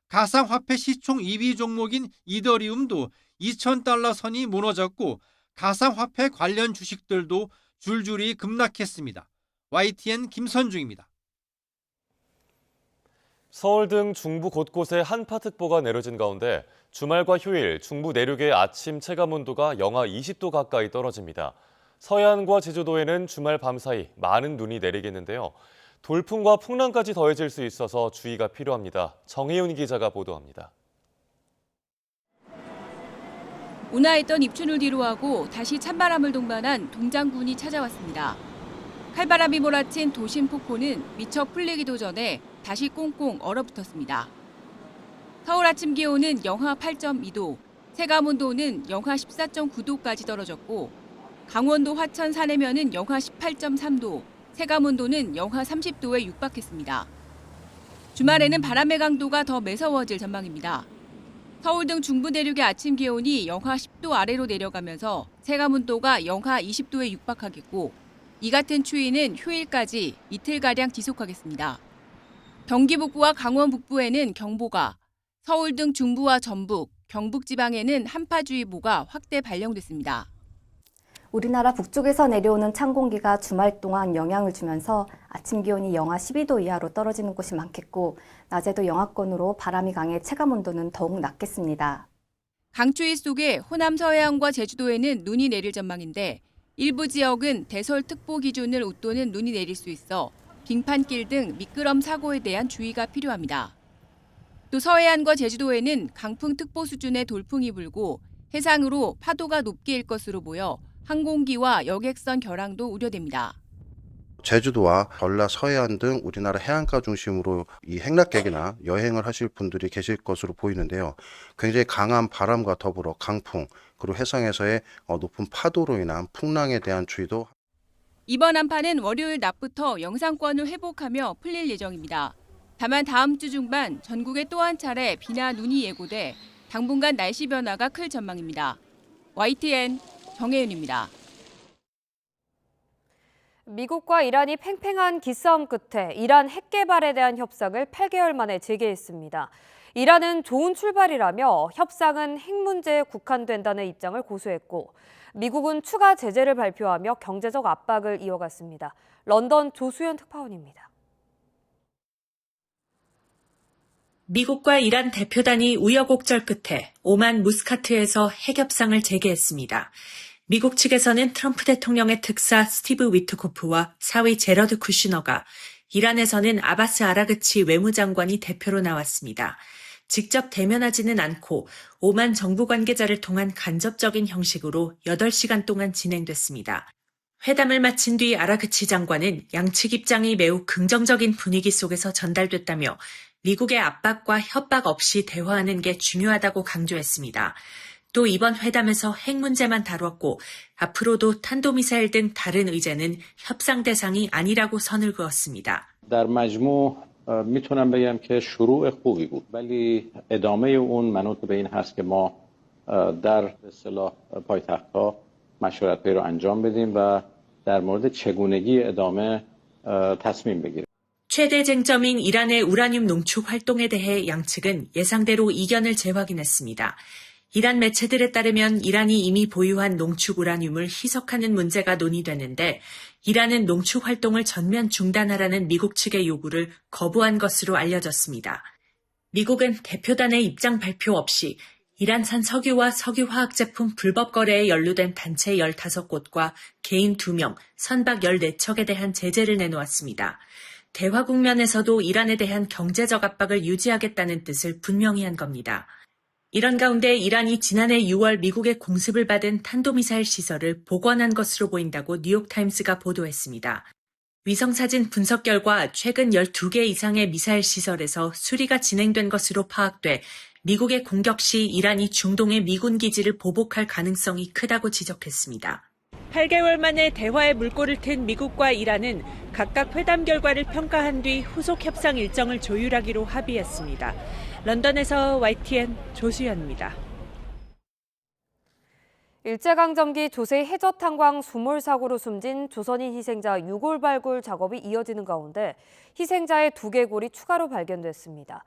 가상화폐 시총 2위 종목인 이더리움도 2,000달러 선이 무너졌고 가상화폐 관련 주식들도 줄줄이 급락했습니다. YTN 김선중입니다. 서울 등 중부 곳곳에 한파특보가 내려진 가운데 주말과 휴일 중부 내륙의 아침 체감온도가 영하 20도 가까이 떨어집니다. 서해안과 제주도에는 주말 밤사이 많은 눈이 내리겠는데요. 돌풍과 풍랑까지 더해질 수 있어서 주의가 필요합니다. 정혜윤 기자가 보도합니다. 온화했던 입춘을 뒤로하고 다시 찬바람을 동반한 동장군이 찾아왔습니다. 칼바람이 몰아친 도심 폭포는 미처 풀리기도 전에 다시 꽁꽁 얼어붙었습니다. 서울 아침 기온은 영하 8.2도, 체감온도는 영하 14.9도까지 떨어졌고 강원도 화천 산해면은 영하 18.3도, 체감온도는 영하 30도에 육박했습니다. 주말에는 바람의 강도가 더 매서워질 전망입니다. 서울 등 중부 내륙의 아침 기온이 영하 10도 아래로 내려가면서 체감온도가 영하 20도에 육박하겠고 이 같은 추위는 휴일까지 이틀가량 지속하겠습니다. 경기 북부와 강원 북부에는 경보가, 서울 등 중부와 전북, 경북 지방에는 한파주의보가 확대 발령됐습니다. 우리나라 북쪽에서 내려오는 찬 공기가 주말 동안 영향을 주면서 아침 기온이 영하 12도 이하로 떨어지는 곳이 많겠고 낮에도 영하권으로 바람이 강해 체감온도는 더욱 낮겠습니다. 강추위 속에 호남 서해안과 제주도에는 눈이 내릴 전망인데 일부 지역은 대설특보 기준을 웃도는 눈이 내릴 수 있어 빙판길 등 미끄럼 사고에 대한 주의가 필요합니다. 또 서해안과 제주도에는 강풍특보 수준의 돌풍이 불고 해상으로 파도가 높게 일 것으로 보여 항공기와 여객선 결항도 우려됩니다. 제주도와 전라 서해안 등 우리나라 해안가 중심으로 이 행락객이나 여행을 하실 분들이 계실 것으로 보이는데요. 굉장히 강한 바람과 더불어 강풍, 그리고 해상에서의 높은 파도로 인한 풍랑에 대한 주의도. 이번 한파는 월요일 낮부터 영상권을 회복하며 풀릴 예정입니다. 다만 다음 주 중반 전국에 또 한 차례 비나 눈이 예고돼 당분간 날씨 변화가 클 전망입니다. YTN 정혜윤입니다. 미국과 이란이 팽팽한 기싸움 끝에 이란 핵 개발에 대한 협상을 8개월 만에 재개했습니다. 이란은 좋은 출발이라며 협상은 핵 문제에 국한된다는 입장을 고수했고 미국은 추가 제재를 발표하며 경제적 압박을 이어갔습니다. 런던 조수연 특파원입니다. 미국과 이란 대표단이 우여곡절 끝에 오만 무스카트에서 핵협상을 재개했습니다. 미국 측에서는 트럼프 대통령의 특사 스티브 위트코프와 사위 제러드 쿠슈너가, 이란에서는 아바스 아라그치 외무장관이 대표로 나왔습니다. 직접 대면하지는 않고 오만 정부 관계자를 통한 간접적인 형식으로 8시간 동안 진행됐습니다. 회담을 마친 뒤 아라그치 장관은 양측 입장이 매우 긍정적인 분위기 속에서 전달됐다며 미국의 압박과 협박 없이 대화하는 게 중요하다고 강조했습니다. 또 이번 회담에서 핵 문제만 다뤘고 앞으로도 탄도미사일 등 다른 의제는 협상 대상이 아니라고 선을 그었습니다. در مجموع میتونم بگم که شروع خوبی بود ولی ادامه اون منوط به این هست که ما در به اصطلاح پایتخت‌ها مشورت‌هایی رو انجام بدیم و در مورد چگونگی ادامه تصمیم بگیریم. 최대 쟁점인 이란의 우라늄 농축 활동에 대해 양측은 예상대로 이견을 재확인했습니다. 이란 매체들에 따르면 이란이 이미 보유한 농축 우라늄을 희석하는 문제가 논의되는데 이란은 농축 활동을 전면 중단하라는 미국 측의 요구를 거부한 것으로 알려졌습니다. 미국은 대표단의 입장 발표 없이 이란산 석유와 석유화학 제품 불법 거래에 연루된 단체 15곳과 개인 2명, 선박 14척에 대한 제재를 내놓았습니다. 대화 국면에서도 이란에 대한 경제적 압박을 유지하겠다는 뜻을 분명히 한 겁니다. 이런 가운데 이란이 지난해 6월 미국의 공습을 받은 탄도미사일 시설을 복원한 것으로 보인다고 뉴욕타임스가 보도했습니다. 위성사진 분석 결과 최근 12개 이상의 미사일 시설에서 수리가 진행된 것으로 파악돼 미국의 공격 시 이란이 중동의 미군 기지를 보복할 가능성이 크다고 지적했습니다. 8개월 만에 대화의 물꼬를 튼 미국과 이란은 각각 회담 결과를 평가한 뒤 후속 협상 일정을 조율하기로 합의했습니다. 런던에서 YTN 조수연입니다. 일제강점기 조세 해저 탄광 수몰 사고로 숨진 조선인 희생자 유골 발굴 작업이 이어지는 가운데 희생자의 두개골이 추가로 발견됐습니다.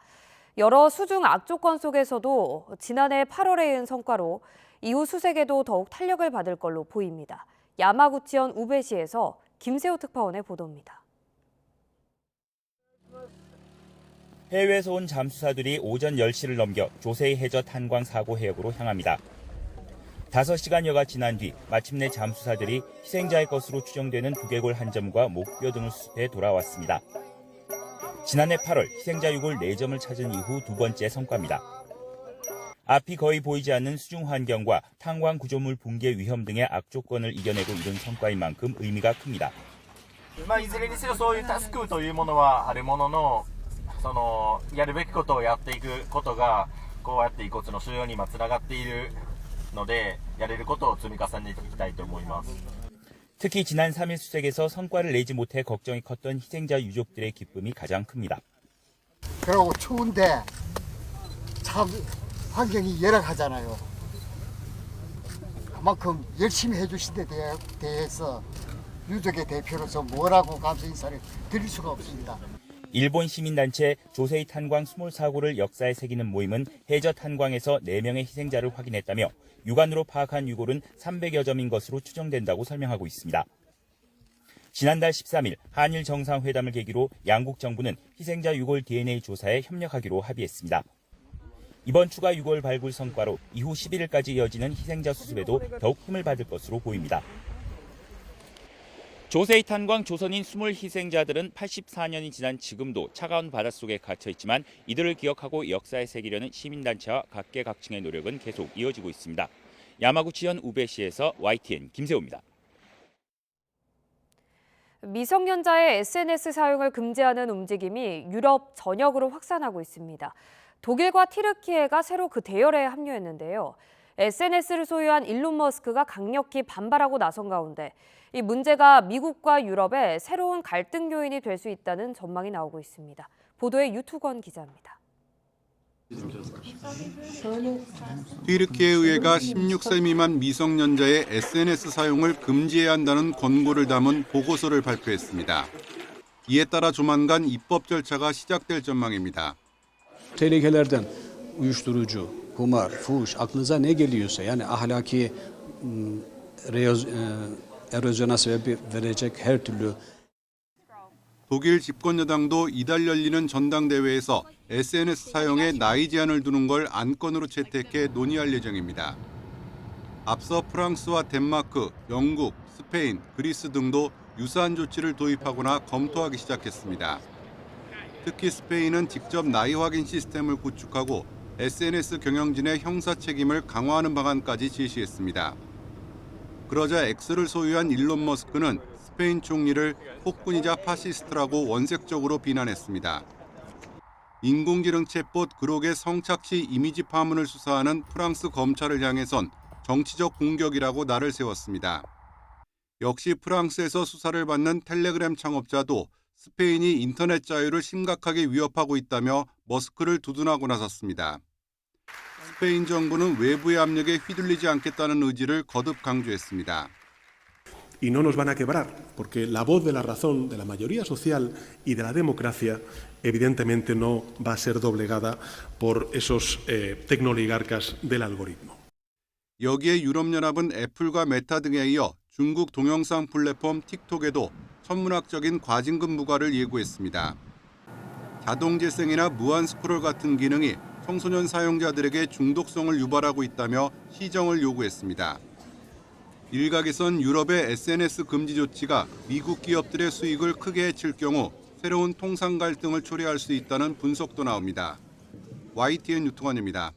여러 수중 악조건 속에서도 지난해 8월에 이은 성과로 이후 수색에도 더욱 탄력을 받을 걸로 보입니다. 야마구치현 우베시에서 김세호 특파원의 보도입니다. 해외에서 온 잠수사들이 오전 10시를 넘겨 조세이 해저 탄광 사고 해역으로 향합니다. 5시간여가 지난 뒤 마침내 잠수사들이 희생자의 것으로 추정되는 두개골 한 점과 목뼈 등을 수습해 돌아왔습니다. 지난해 8월 희생자 유골 4점을 찾은 이후 두 번째 성과입니다. 앞이 거의 보이지 않는 수중 환경과 탄광 구조물 붕괴 위험 등의 악조건을 이겨내고 이룬 성과인 만큼 의미가 큽니다. いずれにせよそういうタスクというものはあるものの、やるべきことをやっていくことがこうやって遺骨の収容につながっているので、やれることを積み重ねていきたいと思います。 특히 지난 3일 수색에서 성과를 내지 못해 걱정이 컸던 희생자 유족들의 기쁨이 가장 큽니다. 그리고 추운데 참 환경이 열악하잖아요. 그만큼 열심히 해주신 데 대해서 유족의 대표로서 뭐라고 감사 인사를 드릴 수가 없습니다. 일본 시민단체 조세이 탄광 수몰 사고를 역사에 새기는 모임은 해저 탄광에서 4명의 희생자를 확인했다며 육안으로 파악한 유골은 300여 점인 것으로 추정된다고 설명하고 있습니다. 지난달 13일 한일 정상회담을 계기로 양국 정부는 희생자 유골 DNA 조사에 협력하기로 합의했습니다. 이번 추가 유골 발굴 성과로 이후 11일까지 이어지는 희생자 수습에도 더욱 힘을 받을 것으로 보입니다. 조세이 탄광 조선인 수몰 희생자들은 84년이 지난 지금도 차가운 바닷속에 갇혀 있지만 이들을 기억하고 역사에 새기려는 시민단체와 각계각층의 노력은 계속 이어지고 있습니다. 야마구치현 우베시에서 YTN 김세호입니다. 미성년자의 SNS 사용을 금지하는 움직임이 유럽 전역으로 확산하고 있습니다. 독일과 튀르키예가 새로 그 대열에 합류했는데요. SNS를 소유한 일론 머스크가 강력히 반발하고 나선 가운데 이 문제가 미국과 유럽의 새로운 갈등 요인이 될 수 있다는 전망이 나오고 있습니다. 보도에 유투건 기자입니다. 튀르키예 의회가 16세 미만 미성년자의 SNS 사용을 금지해야 한다는 권고를 담은 보고서를 발표했습니다. 이에 따라 조만간 입법 절차가 시작될 전망입니다. Tehlikelerden uyuşturucu, kumar, fuhuş aklınıza ne geliyorsa yani ahlaki erozyona sebep verecek her türlü 독일 집권 여당도 이달 열리는 전당대회에서 SNS 사용에 나이 제한을 두는 걸 안건으로 채택해 논의할 예정입니다. 앞서 프랑스와 덴마크, 영국, 스페인, 그리스 등도 유사한 조치를 도입하거나 검토하기 시작했습니다. 특히 스페인은 직접 나이 확인 시스템을 구축하고 SNS 경영진의 형사 책임을 강화하는 방안까지 제시했습니다. 그러자 X를 소유한 일론 머스크는 스페인 총리를 폭군이자 파시스트라고 원색적으로 비난했습니다. 인공지능 챗봇 그록의 성착시 이미지 파문을 수사하는 프랑스 검찰을 향해선 정치적 공격이라고 날을 세웠습니다. 역시 프랑스에서 수사를 받는 텔레그램 창업자도 스페인이 인터넷 자유를 심각하게 위협하고 있다며 머스크를 두둔하고 나섰습니다. 스페인 정부는 외부의 압력에 휘둘리지 않겠다는 의지를 거듭 강조했습니다. Y no nos van a quebrar, porque la voz de la razón, de la mayoría social y de la democracia, evidentemente no va a ser doblegada por esos tecnooligarcas del algoritmo. 여기에 유럽연합은 애플과 메타 등에 이어 중국 동영상 플랫폼 틱톡에도 천문학적인 과징금 부과를 예고했습니다. 자동 재생이나 무한 스크롤 같은 기능이 청소년 사용자들에게 중독성을 유발하고 있다며 시정을 요구했습니다. 일각에선 유럽의 SNS 금지 조치가 미국 기업들의 수익을 크게 해칠 경우 새로운 통상 갈등을 초래할 수 있다는 분석도 나옵니다. YTN 유통환입니다.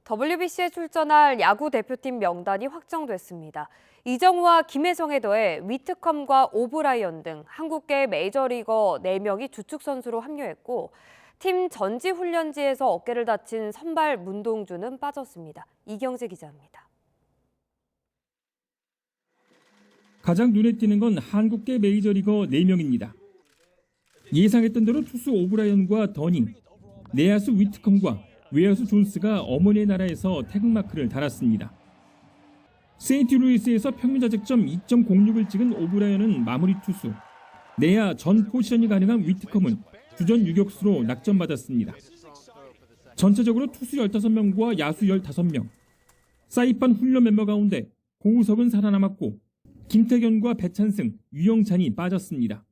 WBC에 출전할 야구 대표팀 명단이 확정됐습니다. 이정우와 김혜성에 더해 위트컴과 오브라이언 등 한국계 메이저리거 4명이 주축 선수로 합류했고 팀 전지훈련지에서 어깨를 다친 선발 문동주는 빠졌습니다. 이경재 기자입니다. 가장 눈에 띄는 건 한국계 메이저리거 4명입니다. 예상했던 대로 투수 오브라이언과 더닝, 내야수 위트컴과 외야수 존스가 어머니의 나라에서 태극마크를 달았습니다. 세인트루이스에서 평균 자책점 2.06을 찍은 오브라이언은 마무리 투수, 내야 전 포지션이 가능한 위트컴은 주전 유격수로 낙점받았습니다. 전체적으로 투수 15명과 야수 15명, 사이판 훈련 멤버 가운데 고우석은 살아남았고 김태견과 배찬승, 유영찬이 빠졌습니다.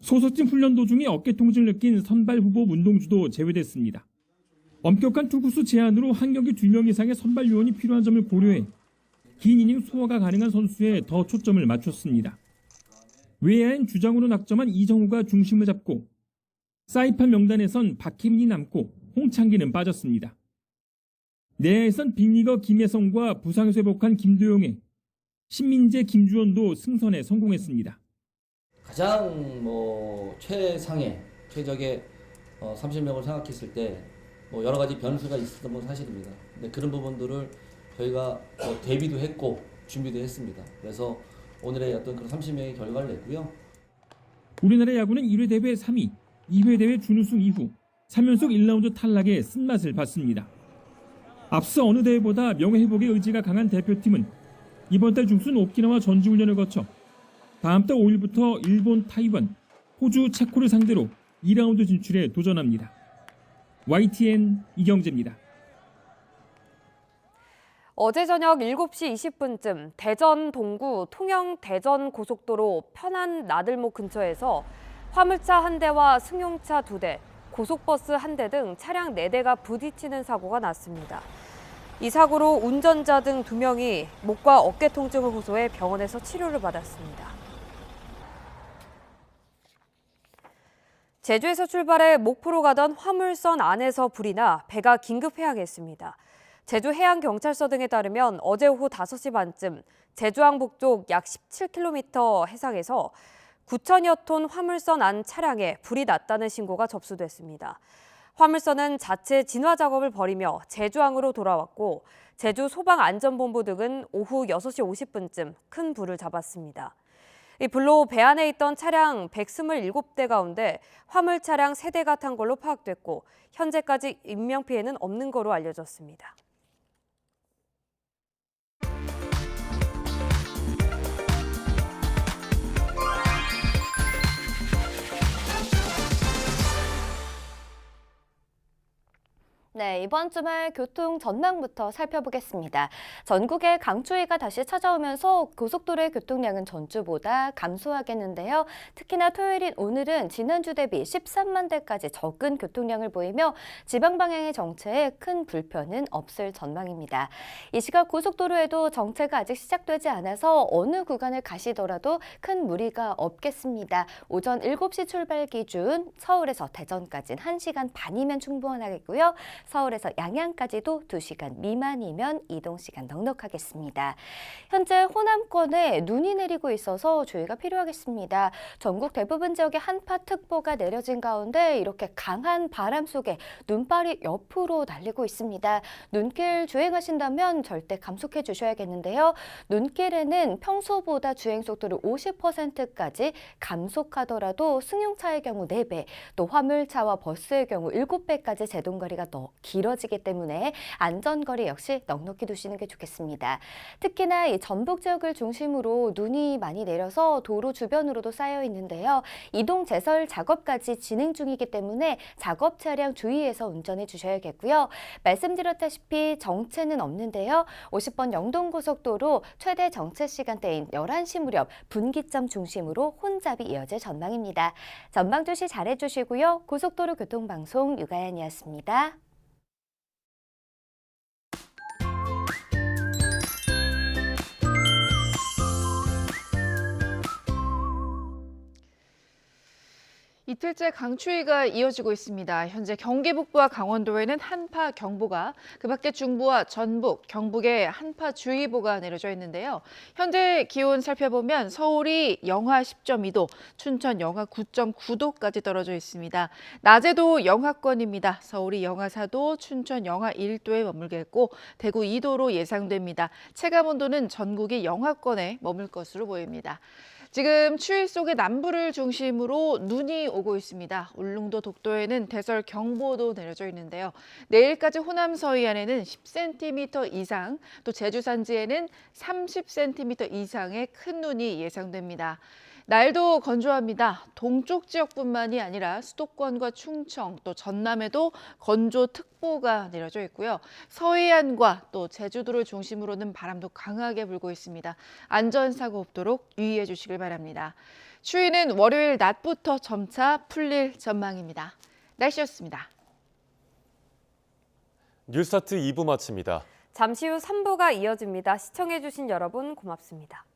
소속팀 훈련 도중에 어깨 통증을 느낀 선발 후보 문동주도 제외됐습니다. 엄격한 투구수 제한으로 한 경기 2명 이상의 선발 요원이 필요한 점을 고려해 긴 이닝 소화가 가능한 선수에 더 초점을 맞췄습니다. 외야엔 주장으로 낙점한 이정우가 중심을 잡고 사이판 명단에선 박혜민이 남고 홍창기는 빠졌습니다. 내야에선 빅리거 김혜성과 부상에서 회복한 김도영에 신민재, 김주원도 승선에 성공했습니다. 가장 최상의 최적의 30명을 생각했을 때 여러 가지 변수가 있었던 건 사실입니다. 근데 그런 부분들을 저희가 대비도 했고 준비도 했습니다. 그래서 오늘의 어떤 그런 30명의 결과를 냈고요. 우리나라 야구는 1회 대회 3위, 2회 대회 준우승 이후 3연속 1라운드 탈락의 쓴맛을 봤습니다. 앞서 어느 대회보다 명예회복의 의지가 강한 대표팀은 이번 달 중순 오키나와 전지훈련을 거쳐 다음 달 5일부터 일본, 타이완, 호주, 체코를 상대로 2라운드 진출에 도전합니다. YTN 이경재입니다. 어제 저녁 7시 20분쯤 대전 동구 통영 대전 고속도로 편안 나들목 근처에서 화물차 1대와 승용차 2대, 고속버스 1대 등 차량 4대가 부딪히는 사고가 났습니다. 이 사고로 운전자 등 2명이 목과 어깨 통증을 호소해 병원에서 치료를 받았습니다. 제주에서 출발해 목포로 가던 화물선 안에서 불이 나 배가 긴급 해양했습니다. 제주해양경찰서 등에 따르면 어제 오후 5시 반쯤 제주항 북쪽 약 17km 해상에서 9천여 톤 화물선 안 차량에 불이 났다는 신고가 접수됐습니다. 화물선은 자체 진화 작업을 벌이며 제주항으로 돌아왔고 제주소방안전본부 등은 오후 6시 50분쯤 큰 불을 잡았습니다. 이 불로 배 안에 있던 차량 127대 가운데 화물 차량 3대가 탄 걸로 파악됐고 현재까지 인명피해는 없는 거로 알려졌습니다. 네, 이번 주말 교통 전망부터 살펴보겠습니다. 전국에 강추위가 다시 찾아오면서 고속도로의 교통량은 전주보다 감소하겠는데요. 특히나 토요일인 오늘은 지난주 대비 13만 대까지 적은 교통량을 보이며 지방 방향의 정체에 큰 불편은 없을 전망입니다. 이 시각 고속도로에도 정체가 아직 시작되지 않아서 어느 구간을 가시더라도 큰 무리가 없겠습니다. 오전 7시 출발 기준 서울에서 대전까지는 1시간 반이면 충분하겠고요. 서울에서 양양까지도 2시간 미만이면 이동시간 넉넉하겠습니다. 현재 호남권에 눈이 내리고 있어서 주의가 필요하겠습니다. 전국 대부분 지역에 한파특보가 내려진 가운데 이렇게 강한 바람 속에 눈발이 옆으로 날리고 있습니다. 눈길 주행하신다면 절대 감속해 주셔야겠는데요. 눈길에는 평소보다 주행속도를 50%까지 감속하더라도 승용차의 경우 4배, 또 화물차와 버스의 경우 7배까지 제동거리가 더 길어지기 때문에 안전거리 역시 넉넉히 두시는 게 좋겠습니다. 특히나 이 전북 지역을 중심으로 눈이 많이 내려서 도로 주변으로도 쌓여 있는데요. 이동 제설 작업까지 진행 중이기 때문에 작업 차량 주의해서 운전해 주셔야겠고요. 말씀드렸다시피 정체는 없는데요. 50번 영동고속도로 최대 정체 시간대인 11시 무렵 분기점 중심으로 혼잡이 이어질 전망입니다. 전방 주시 잘해주시고요. 고속도로 교통방송 유가연이었습니다. 이틀째 강추위가 이어지고 있습니다. 현재 경기 북부와 강원도에는 한파경보가, 그 밖에 중부와 전북, 경북에 한파주의보가 내려져 있는데요. 현재 기온 살펴보면 서울이 영하 10.2도, 춘천 영하 9.9도까지 떨어져 있습니다. 낮에도 영하권입니다. 서울이 영하 4도, 춘천 영하 1도에 머물겠고 대구 2도로 예상됩니다. 체감온도는 전국이 영하권에 머물 것으로 보입니다. 지금 추위 속에 남부를 중심으로 눈이 오고 있습니다. 울릉도 독도에는 대설 경보도 내려져 있는데요. 내일까지 호남 서해안에는 10cm 이상, 또 제주 산지에는 30cm 이상의 큰 눈이 예상됩니다. 날도 건조합니다. 동쪽 지역뿐만이 아니라 수도권과 충청, 또 전남에도 건조특보가 내려져 있고요. 서해안과 또 제주도를 중심으로는 바람도 강하게 불고 있습니다. 안전사고 없도록 유의해 주시길 바랍니다. 추위는 월요일 낮부터 점차 풀릴 전망입니다. 날씨였습니다. 뉴스타트 2부 마칩니다. 잠시 후 3부가 이어집니다. 시청해 주신 여러분 고맙습니다.